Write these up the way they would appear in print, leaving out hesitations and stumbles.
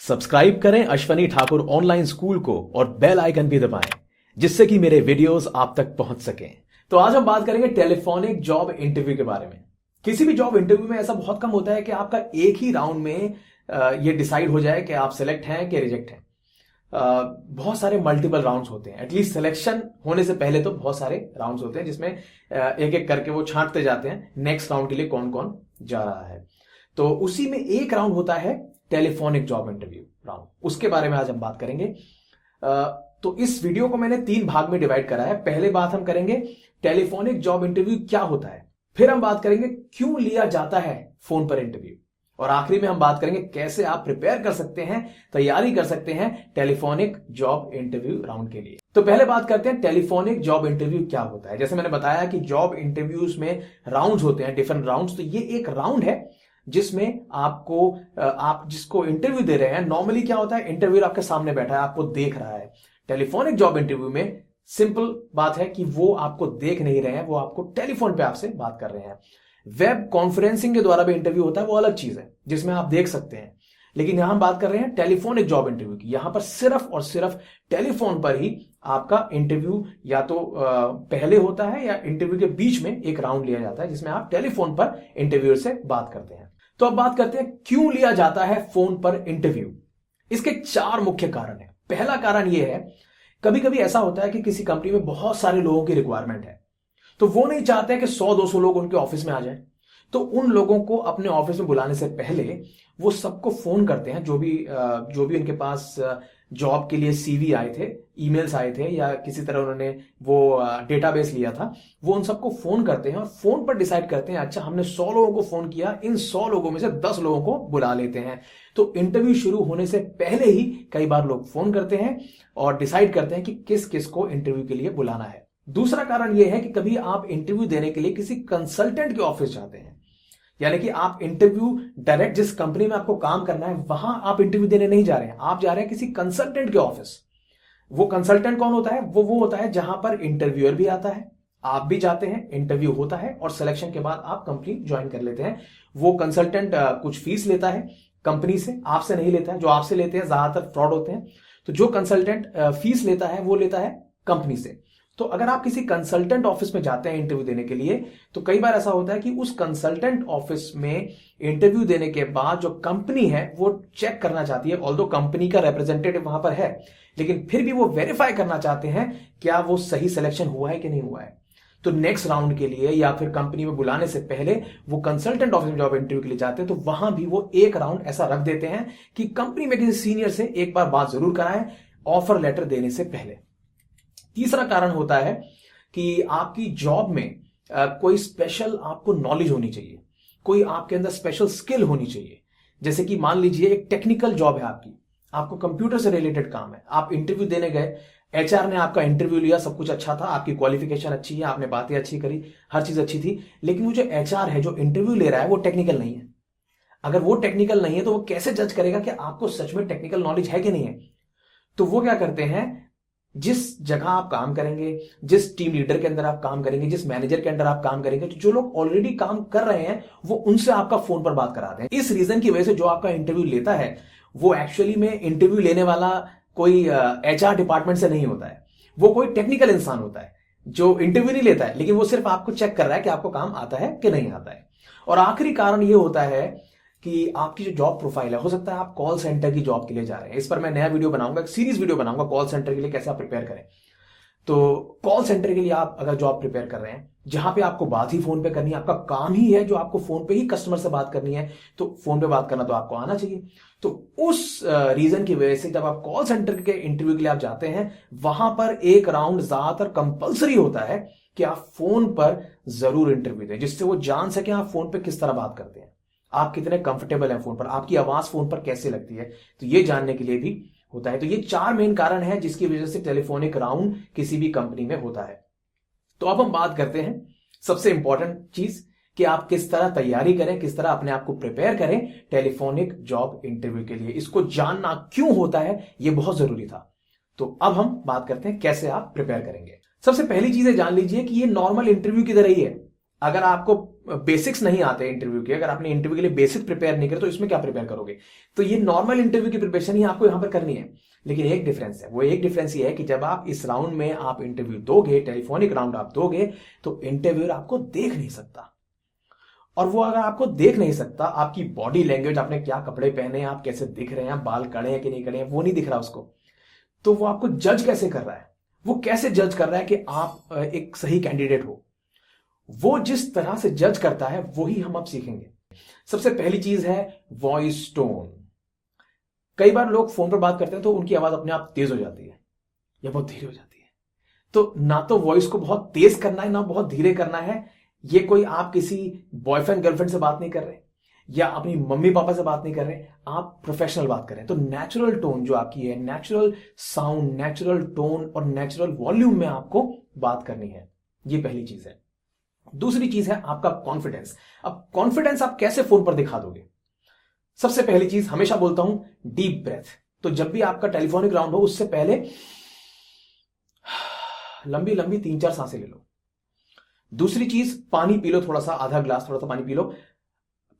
Subscribe करें Ashwani Thakur online school को और बेल आइकन भी दबाएं जिससे कि मेरे वीडियोस आप तक पहुंच सकें। तो आज हम बात करेंगे टेलीफोनिक जॉब इंटरव्यू के बारे में। किसी भी जॉब इंटरव्यू में ऐसा बहुत कम होता है कि आपका एक ही राउंड में ये डिसाइड हो जाए कि आप सिलेक्ट हैं कि रिजेक्ट हैं। बहुत सारे मल्टीपल राउंड्स होते हैं। एटलीस्ट सिलेक्शन होने से पहले तो बहुत सारे राउंड्स होते हैं जिसमें एक एक करके वो छांटते जाते हैं नेक्स्ट राउंड के लिए कौन कौन जा रहा है। तो उसी में एक राउंड होता है टेलीफोनिक जॉब इंटरव्यू राउंड। उसके बारे में आज हम बात करेंगे। तो इस वीडियो को मैंने 3 भाग में डिवाइड करा है। पहले बात हम करेंगे टेलीफोनिक जॉब इंटरव्यू क्या होता है, फिर हम बात करेंगे क्यों लिया जाता है फोन पर इंटरव्यू, और आखिरी में हम बात करेंगे कैसे आप प्रिपेयर कर सकते हैं, तैयारी कर सकते हैं टेलीफोनिक जॉब इंटरव्यू राउंड के लिए। तो पहले बात करते हैं टेलीफोनिक जॉब इंटरव्यू क्या होता है। जैसे मैंने बताया कि जॉब इंटरव्यूज में राउंड्स होते हैं, डिफरेंट राउंड्स। तो ये एक राउंड है जिसमें आप जिसको इंटरव्यू दे रहे हैं, नॉर्मली क्या होता है, इंटरव्यू आपके सामने बैठा है, आपको देख रहा है। टेलीफोनिक जॉब इंटरव्यू में सिंपल बात है कि वो आपको देख नहीं रहे हैं, वो आपको टेलीफोन पे आपसे बात कर रहे हैं। वेब कॉन्फ्रेंसिंग के द्वारा भी इंटरव्यू होता है, वो अलग चीज है जिसमें आप देख सकते हैं। लेकिन यहां हम बात कर रहे हैं टेलीफोनिक जॉब इंटरव्यू की। यहां पर सिर्फ और सिर्फ टेलीफोन पर ही आपका इंटरव्यू या तो पहले होता है या इंटरव्यू के बीच में एक राउंड लिया जाता है जिसमें आप टेलीफोन पर इंटरव्यूअर से बात करते हैं। तो अब बात करते हैं क्यों लिया जाता है फोन पर इंटरव्यू। इसके 4 मुख्य कारण हैं। पहला कारण यह है, कभी कभी ऐसा होता है कि किसी कंपनी में बहुत सारे लोगों की रिक्वायरमेंट है, तो वो नहीं चाहते कि 100-200 लोग उनके ऑफिस में आ जाएं। तो उन लोगों को अपने ऑफिस में बुलाने से पहले वो सबको फोन करते हैं, जो भी उनके पास जॉब के लिए सीवी आए थे, ईमेल्स आए थे, या किसी तरह उन्होंने वो डेटाबेस लिया था, वो उन सबको फोन करते हैं और फोन पर डिसाइड करते हैं, अच्छा हमने 100 लोगों को फोन किया, इन 100 लोगों में से 10 लोगों को बुला लेते हैं। तो इंटरव्यू शुरू होने से पहले ही कई बार लोग फोन करते हैं और डिसाइड करते हैं कि किस किस को इंटरव्यू के लिए बुलाना है। दूसरा कारण यह है कि कभी आप इंटरव्यू देने के लिए किसी कंसल्टेंट के ऑफिस जाते हैं, यानी कि आप इंटरव्यू डायरेक्ट जिस कंपनी में आपको काम करना है वहां आप इंटरव्यू देने नहीं जा रहे हैं, आप जा रहे हैं किसी कंसल्टेंट के ऑफिस। वो कंसल्टेंट कौन होता है? वो होता है जहां पर इंटरव्यूअर भी आता है, आप भी जाते हैं, इंटरव्यू होता है और सिलेक्शन के बाद आप कंपनी ज्वाइन कर लेते हैं। वो कंसल्टेंट कुछ फीस लेता है कंपनी से, आपसे नहीं लेता है। जो आपसे लेते हैं ज्यादातर फ्रॉड होते हैं। तो जो कंसल्टेंट फीस लेता है वो लेता है कंपनी से। तो अगर आप किसी कंसल्टेंट ऑफिस में जाते हैं इंटरव्यू देने के लिए, तो कई बार ऐसा होता है कि उस कंसल्टेंट ऑफिस में इंटरव्यू देने के बाद जो कंपनी है वो चेक करना चाहती है, ऑल्दो कंपनी का रिप्रेजेंटेटिव वहां पर है, लेकिन फिर भी वो वेरीफाई करना चाहते हैं क्या वो सही सिलेक्शन हुआ है कि नहीं हुआ है। तो नेक्स्ट राउंड के लिए या फिर कंपनी में बुलाने से पहले वो कंसल्टेंट ऑफिस में जॉब इंटरव्यू के लिए जाते हैं, तो वहां भी वो एक राउंड ऐसा रख देते हैं कि कंपनी में किसी सीनियर से एक बार बात जरूर कराएं ऑफर लेटर देने से पहले। तीसरा कारण होता है कि आपकी जॉब में कोई स्पेशल आपको नॉलेज होनी चाहिए, कोई आपके अंदर स्पेशल स्किल होनी चाहिए। जैसे कि मान लीजिए एक टेक्निकल जॉब है आपको कंप्यूटर से रिलेटेड काम है, आप इंटरव्यू देने गए, एचआर ने आपका इंटरव्यू लिया, सब कुछ अच्छा था, आपकी क्वालिफिकेशन अच्छी है, आपने बातें अच्छी करी, हर चीज अच्छी थी, लेकिन वो जो एचआर है जो इंटरव्यू ले रहा है वो टेक्निकल नहीं है। अगर वो टेक्निकल नहीं है तो वो कैसे जज करेगा कि आपको सच में टेक्निकल नॉलेज है कि नहीं है। तो वो क्या करते हैं, जिस जगह आप काम करेंगे, जिस टीम लीडर के अंदर आप काम करेंगे, जिस मैनेजर के अंदर आप काम करेंगे, तो जो लोग ऑलरेडी काम कर रहे हैं वो उनसे आपका फोन पर बात कराते हैं। इस रीजन की वजह से जो आपका इंटरव्यू लेता है वो एक्चुअली में इंटरव्यू लेने वाला कोई एचआर डिपार्टमेंट से नहीं होता है, वो कोई टेक्निकल इंसान होता है जो इंटरव्यू नहीं लेता है, लेकिन वो सिर्फ आपको चेक कर रहा है कि आपको काम आता है कि नहीं आता है। और आखिरी कारण ये होता है कि आपकी जो जॉब प्रोफाइल है, हो सकता है आप कॉल सेंटर की जॉब के लिए जा रहे हैं। इस पर मैं नया वीडियो बनाऊंगा, एक सीरीज वीडियो बनाऊंगा कॉल सेंटर के लिए कैसे आप प्रिपेयर करें। तो कॉल सेंटर के लिए आप अगर जॉब प्रिपेयर कर रहे हैं जहां पे आपको बात ही फोन पे करनी है, आपका काम ही है जो आपको फोन पे ही कस्टमर से बात करनी है, तो फोन पे बात करना तो आपको आना चाहिए। तो उस रीजन की वजह से जब आप कॉल सेंटर के इंटरव्यू के लिए आप जाते हैं, वहां पर एक राउंड ज्यादातर कंपल्सरी होता है कि आप फोन पर जरूर इंटरव्यू दें, जिससे वो जान सके आप फोन पे किस तरह बात करते हैं, आप कितने कंफर्टेबल हैं फोन पर, आपकी आवाज फोन पर कैसे लगती है, तो ये जानने के लिए भी होता है। तो ये 4 मेन कारण है जिसकी वजह से टेलीफोनिक राउंड किसी भी कंपनी में होता है। तो अब हम बात करते हैं सबसे इंपॉर्टेंट चीज कि आप किस तरह तैयारी करें, किस तरह अपने आप को प्रिपेयर करें टेलीफोनिक जॉब इंटरव्यू के लिए। इसको जानना क्यों होता है ये बहुत जरूरी था। तो अब हम बात करते हैं कैसे आप प्रिपेयर करेंगे। सबसे पहली चीज जान लीजिए कि ये नॉर्मल इंटरव्यू की तरह ही है। अगर आपको बेसिक्स नहीं आते इंटरव्यू के, अगर आपने इंटरव्यू के लिए बेसिक प्रिपेयर नहीं करे तो इसमें क्या प्रिपेयर करोगे। तो ये नॉर्मल इंटरव्यू की प्रिपरेशन ही आपको यहां पर करनी है। लेकिन एक डिफरेंस है, वो एक डिफरेंस ये है कि जब आप इस राउंड में आप इंटरव्यू दोगे, टेलीफोनिक राउंड आप दोगे, तो इंटरव्यूअर आपको देख नहीं सकता। और वो अगर आपको देख नहीं सकता, आपकी बॉडी लैंग्वेज, आपने क्या कपड़े पहने हैं, आप कैसे दिख रहे हैं, बाल कड़े हैं कि नहीं कड़े हैं, वो नहीं दिख रहा उसको, तो वो आपको जज कैसे कर रहा है। वो कैसे जज कर रहा है कि आप एक सही कैंडिडेट हो। वो जिस तरह से जज करता है वही हम अब सीखेंगे। सबसे पहली चीज है वॉइस टोन। कई बार लोग फोन पर बात करते हैं तो उनकी आवाज अपने आप तेज हो जाती है या बहुत धीरे हो जाती है। तो ना तो वॉइस को बहुत तेज करना है ना बहुत धीरे करना है। ये कोई आप किसी बॉयफ्रेंड गर्लफ्रेंड से बात नहीं कर रहे या अपनी मम्मी पापा से बात नहीं कर रहे, आप प्रोफेशनल बात कर रहे हैं। तो नेचुरल टोन जो आपकी है, नेचुरल साउंड, नेचुरल टोन और नेचुरल वॉल्यूम में आपको बात करनी है। ये पहली चीज है। दूसरी चीज है आपका कॉन्फिडेंस। अब कॉन्फिडेंस आप कैसे फोन पर दिखा दोगे। सबसे पहली चीज हमेशा बोलता हूं, डीप ब्रेथ। तो जब भी आपका टेलीफोनिक राउंड हो उससे पहले लंबी लंबी 3-4 सांसें ले लो। दूसरी चीज, पानी पी लो, थोड़ा सा, आधा ग्लास थोड़ा सा पानी पी लो।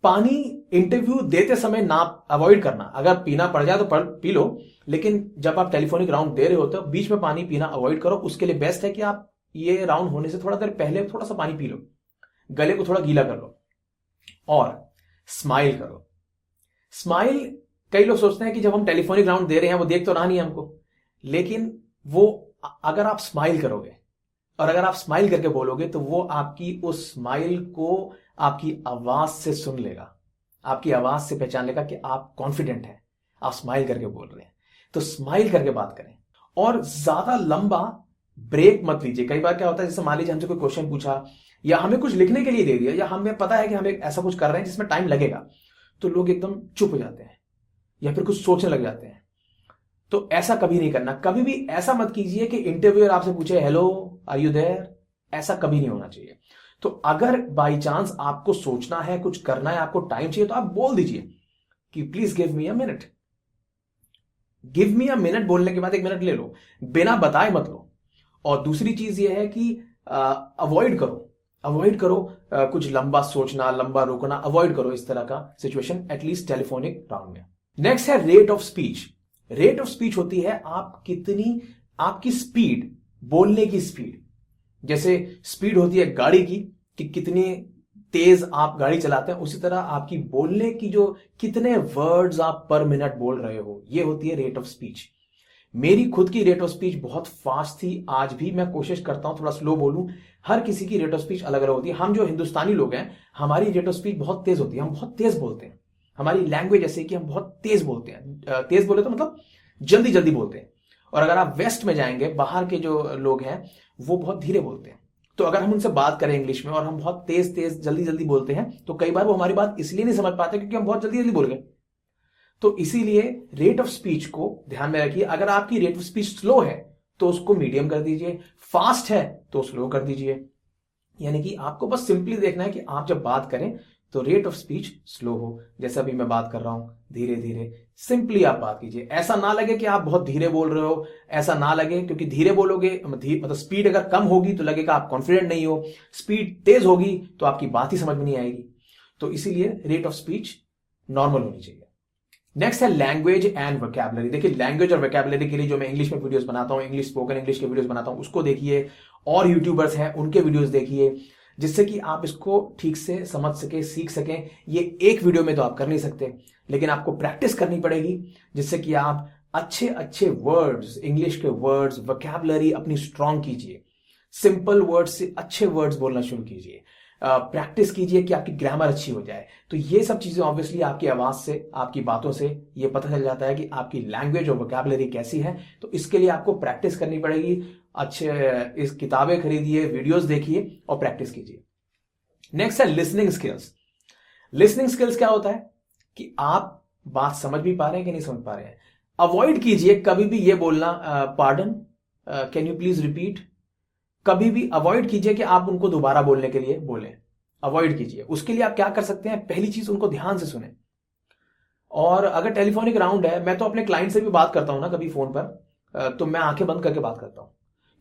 पानी इंटरव्यू देते समय ना अवॉइड करना, अगर पीना पड़ जाए तो पी लो, लेकिन जब आप टेलीफोनिक राउंड दे रहे हो तो बीच में पानी पीना अवॉइड करो। उसके लिए बेस्ट है कि आप ये राउंड होने से थोड़ा देर पहले थोड़ा सा पानी पी लो, गले को थोड़ा गीला कर लो और स्माइल करो। स्माइल, कई लोग सोचते हैं कि जब हम टेलीफोनिक राउंड दे रहे हैं वो देख तो रहा नहीं हमको, लेकिन वो अगर आप स्माइल करोगे और अगर आप स्माइल करके बोलोगे तो वो आपकी उस स्माइल को आपकी आवाज से सुन लेगा, आपकी आवाज से पहचान लेगा कि आप कॉन्फिडेंट हैं, आप स्माइल करके बोल रहे हैं। तो स्माइल करके बात करें और ज्यादा लंबा ब्रेक मत लीजिए। कई बार क्या होता है, जैसे मान लीजिए हमसे कोई क्वेश्चन पूछा या हमें कुछ लिखने के लिए दे दिया या हमें पता है कि हमें ऐसा कुछ कर रहे हैं जिसमें टाइम लगेगा, तो लोग एकदम चुप हो जाते हैं या फिर कुछ सोचने लग जाते हैं। तो ऐसा कभी नहीं करना। कभी भी ऐसा मत कीजिए कि इंटरव्यूअर आपसे पूछे हेलो आर यू देयर, ऐसा कभी नहीं होना चाहिए। तो अगर बाई चांस आपको सोचना है, कुछ करना है, आपको टाइम चाहिए, तो आप बोल दीजिए कि please give me a minute. Give me a minute बोलने के बाद 1 मिनट ले लो, बिना बताए मत लो। और दूसरी चीज यह है कि अवॉइड करो कुछ लंबा सोचना, लंबा रोकना, अवॉइड करो इस तरह का सिचुएशन, एटलीस्ट टेलीफोनिक राउंड में। नेक्स्ट है rate of speech. Rate of speech होती है आप कितनी, आपकी स्पीड, बोलने की स्पीड। जैसे स्पीड होती है गाड़ी की कि कितनी तेज आप गाड़ी चलाते हैं, उसी तरह आपकी बोलने की जो कितने वर्ड्स आप पर मिनट बोल रहे हो, ये होती है रेट ऑफ स्पीच। मेरी खुद की रेट ऑफ स्पीच बहुत फास्ट थी, आज भी मैं कोशिश करता हूं थोड़ा स्लो बोलूं। हर किसी की रेट ऑफ स्पीच अलग अलग होती है। हम जो हिंदुस्तानी लोग हैं, हमारी रेट ऑफ स्पीच बहुत तेज होती है, हम बहुत तेज बोलते हैं। हमारी लैंग्वेज ऐसे कि हम बहुत तेज बोलते हैं। तेज बोले तो मतलब जल्दी जल्दी बोलते हैं। और अगर आप वेस्ट में जाएंगे, बाहर के जो लोग हैं वो बहुत धीरे बोलते हैं। तो अगर हम उनसे बात करें इंग्लिश में और हम बहुत तेज तेज जल्दी जल्दी बोलते हैं, तो कई बार वो हमारी बात इसलिए नहीं समझ पाते क्योंकि हम बहुत जल्दी जल्दी बोल गए। तो इसीलिए रेट ऑफ स्पीच को ध्यान में रखिए। अगर आपकी रेट ऑफ स्पीच स्लो है तो उसको मीडियम कर दीजिए, फास्ट है तो स्लो कर दीजिए। यानी कि आपको बस सिंपली देखना है कि आप जब बात करें तो रेट ऑफ स्पीच स्लो हो। जैसे अभी मैं बात कर रहा हूं, धीरे धीरे सिंपली आप बात कीजिए। ऐसा ना लगे कि आप बहुत धीरे बोल रहे हो, ऐसा ना लगे, क्योंकि धीरे बोलोगे मतलब स्पीड अगर कम होगी तो लगेगा आप कॉन्फिडेंट नहीं हो, स्पीड तेज होगी तो आपकी बात ही समझ में नहीं आएगी। तो इसीलिए रेट ऑफ स्पीच नॉर्मल होनी चाहिए। नेक्स्ट है लैंग्वेज एंड वोकैबुलरी। देखिए, लैंग्वेज और वोकैबुलरी के लिए जो मैं इंग्लिश में वीडियोस बनाता हूं, इंग्लिश स्पोकन इंग्लिश के वीडियोस बनाता हूं, उसको देखिए। और यूट्यूबर्स हैं उनके वीडियोस देखिए, जिससे कि आप इसको ठीक से समझ सके, सीख सकें। ये एक वीडियो में तो आप कर नहीं सकते, लेकिन आपको प्रैक्टिस करनी पड़ेगी, जिससे कि आप अच्छे अच्छे वर्ड्स, इंग्लिश के वर्ड्स, वोकैबुलरी अपनी स्ट्रांग कीजिए। सिंपल वर्ड्स से अच्छे वर्ड्स बोलना शुरू कीजिए। प्रैक्टिस कीजिए कि आपकी ग्रामर अच्छी हो जाए। तो ये सब चीजें ऑब्वियसली आपकी आवाज से, आपकी बातों से ये पता चल जाता है कि आपकी लैंग्वेज और वोकैबुलरी कैसी है। तो इसके लिए आपको प्रैक्टिस करनी पड़ेगी। अच्छे इस किताबें खरीदिए, वीडियोस देखिए और प्रैक्टिस कीजिए। नेक्स्ट है लिसनिंग स्किल्स। लिसनिंग स्किल्स क्या होता है कि आप बात समझ भी पा रहे हैं कि नहीं समझ पा रहे हैं। अवॉइड कीजिए कभी भी ये बोलना pardon, can you please repeat. कभी भी अवॉइड कीजिए कि आप उनको दोबारा बोलने के लिए बोलें, अवॉइड कीजिए। उसके लिए आप क्या कर सकते हैं, पहली चीज उनको ध्यान से सुने। और अगर टेलीफोनिक राउंड है, मैं तो अपने क्लाइंट से भी बात करता हूं ना कभी फोन पर, तो मैं आंखें बंद करके बात करता हूं,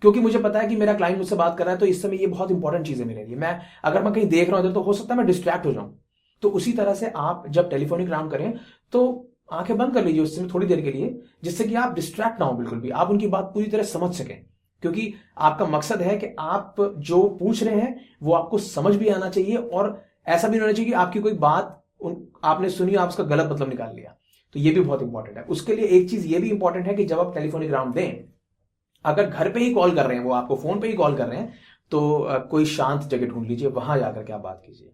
क्योंकि मुझे पता है कि मेरा क्लाइंट मुझसे बात कर रहा है, तो इस समय ये बहुत इंपॉर्टेंट चीज है मेरे लिए। अगर मैं कहीं देख रहा हूं तो हो सकता है मैं डिस्ट्रैक्ट हो जाऊं। तो उसी तरह से आप जब टेलीफोनिक राउंड करें तो आंखें बंद कर लीजिए उस समय थोड़ी देर के लिए, जिससे कि आप डिस्ट्रैक्ट ना हो बिल्कुल भी, आप उनकी बात पूरी तरह समझ सकें। क्योंकि आपका मकसद है कि आप जो पूछ रहे हैं वो आपको समझ भी आना चाहिए, और ऐसा भी नहीं होना चाहिए कि आपकी कोई बात आपने सुनी आप उसका गलत मतलब निकाल लिया। तो ये भी बहुत इंपॉर्टेंट है। उसके लिए एक चीज ये भी इंपॉर्टेंट है कि जब आप टेलीफोनिक राउंड दें, अगर घर पे ही कॉल कर रहे हैं, वो आपको फोन पे ही कॉल कर रहे हैं, तो कोई शांत जगह ढूंढ लीजिए, वहां जाकर के आप बात कीजिए।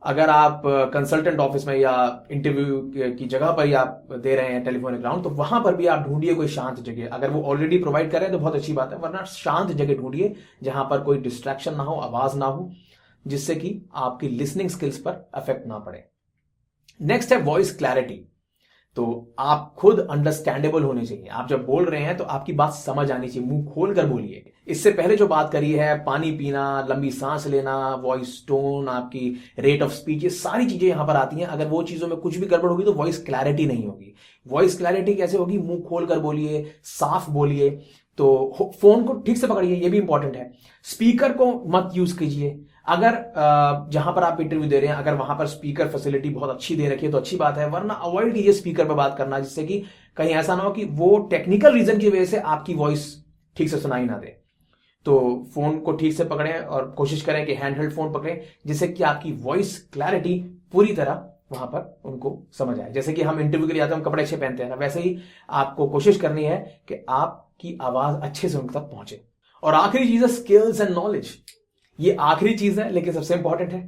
अगर आप कंसल्टेंट ऑफिस में या इंटरव्यू की जगह पर ही आप दे रहे हैं टेलीफोनिक राउंड, तो वहां पर भी आप ढूंढिए कोई शांत जगह। अगर वो ऑलरेडी प्रोवाइड कर रहे हैं तो बहुत अच्छी बात है, वरना शांत जगह ढूंढिए जहां पर कोई डिस्ट्रैक्शन ना हो, आवाज ना हो, जिससे कि आपकी लिसनिंग स्किल्स पर अफेक्ट ना पड़े। नेक्स्ट है वॉइस क्लैरिटी। तो आप खुद अंडरस्टैंडेबल होने चाहिए। आप जब बोल रहे हैं तो आपकी बात समझ आनी चाहिए, मुंह खोल कर बोलिए। इससे पहले जो बात करी है, पानी पीना, लंबी सांस लेना, वॉइस टोन, आपकी रेट ऑफ स्पीच, ये सारी चीजें यहां पर आती हैं। अगर वो चीजों में कुछ भी गड़बड़ होगी तो वॉइस क्लैरिटी नहीं होगी। वॉइस क्लैरिटी कैसे होगी? मुंह खोल कर बोलिए, साफ बोलिए। तो फोन को ठीक से पकड़िए, ये भी इंपॉर्टेंट है। स्पीकर को मत यूज कीजिए। अगर जहां पर आप इंटरव्यू दे रहे हैं, अगर वहां पर स्पीकर फैसिलिटी बहुत अच्छी दे रखी है तो अच्छी बात है, वरना अवॉइड कीजिए स्पीकर पर बात करना, जिससे कि कहीं ऐसा ना हो कि वो टेक्निकल रीजन की वजह से आपकी वॉइस ठीक से सुनाई ना दे। तो फोन को ठीक से पकड़ें और कोशिश करें कि हैंड हेल्ड फोन पकड़ें, जिससे कि आपकी वॉइस क्लैरिटी पूरी तरह वहां पर उनको समझ आए। जैसे कि हम इंटरव्यू के लिए आते हैं, हम कपड़े अच्छे पहनते हैं ना, वैसे ही आपको कोशिश करनी है कि आपकी आवाज अच्छे से उन तक पहुंचे। और आखिरी चीज है स्किल्स एंड नॉलेज। ये आखिरी चीज है लेकिन सबसे इंपॉर्टेंट है।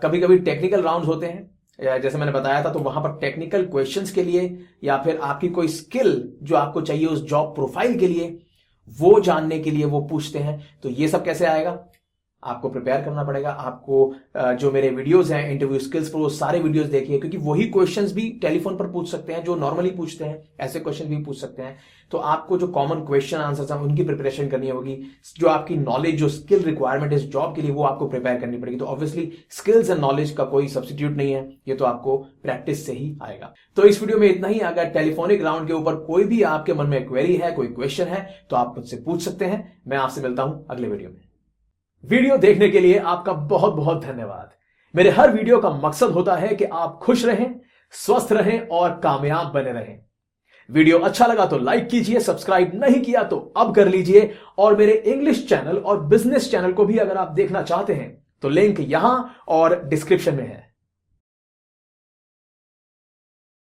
कभी कभी टेक्निकल राउंड्स होते हैं, जैसे मैंने बताया था, तो वहां पर टेक्निकल क्वेश्चंस के लिए या फिर आपकी कोई स्किल जो आपको चाहिए उस जॉब प्रोफाइल के लिए, वो जानने के लिए वो पूछते हैं। तो ये सब कैसे आएगा? आपको प्रिपेयर करना पड़ेगा। आपको जो मेरे वीडियोस हैं इंटरव्यू स्किल्स पर, वो सारे वीडियोस देखिए, क्योंकि वही क्वेश्चंस भी टेलीफोन पर पूछ सकते हैं जो नॉर्मली पूछते हैं, ऐसे क्वेश्चन भी पूछ सकते हैं। तो आपको जो कॉमन क्वेश्चन आंसर्स हैं उनकी प्रिपरेशन करनी होगी। जो आपकी नॉलेज, जो स्किल रिक्वायरमेंट इस जॉब के लिए, वो आपको प्रिपेयर करनी पड़ेगी। तो ऑब्वियसली स्किल्स एंड नॉलेज का कोई सब्सटीट्यूट नहीं है, ये तो आपको प्रैक्टिस से ही आएगा। तो इस वीडियो में इतना ही। अगर टेलीफोनिक राउंड के ऊपर कोई भी आपके मन में क्वेरी है, कोई क्वेश्चन है, तो आप मुझसे पूछ सकते हैं। मैं आपसे मिलता हूं अगले वीडियो में। वीडियो देखने के लिए आपका बहुत बहुत धन्यवाद। मेरे हर वीडियो का मकसद होता है कि आप खुश रहें, स्वस्थ रहें और कामयाब बने रहें। वीडियो अच्छा लगा तो लाइक कीजिए, सब्सक्राइब नहीं किया तो अब कर लीजिए, और मेरे इंग्लिश चैनल और बिजनेस चैनल को भी अगर आप देखना चाहते हैं तो लिंक यहां और डिस्क्रिप्शन में है।